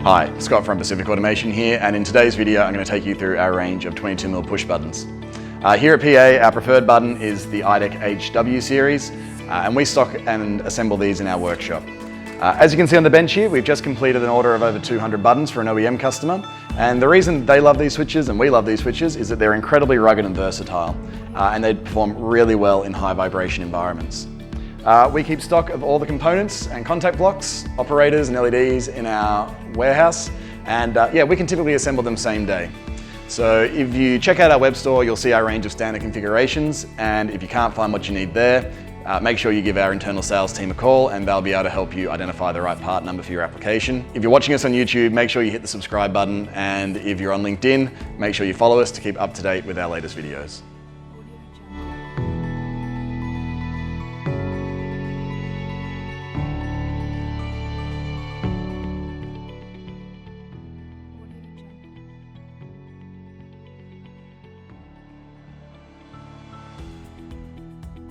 Hi, Scott from Pacific Automation here, and in today's video I'm going to take you through our range of 22mm push buttons. Here at PA, our preferred button is the IDEC HW series, and we stock and assemble these in our workshop. As you can see on the bench here, we've just completed an order of over 200 buttons for an OEM customer, and the reason they love these switches and we love these switches is that they're incredibly rugged and versatile, and they perform really well in high vibration environments. We keep stock of all the components and contact blocks, operators and LEDs in our warehouse, and yeah, we can typically assemble them same day. So if you check out our web store, you'll see our range of standard configurations, and if you can't find what you need there, make sure you give our internal sales team a call and they'll be able to help you identify the right part number for your application. If you're watching us on YouTube, make sure you hit the subscribe button, and if you're on LinkedIn, make sure you follow us to keep up to date with our latest videos.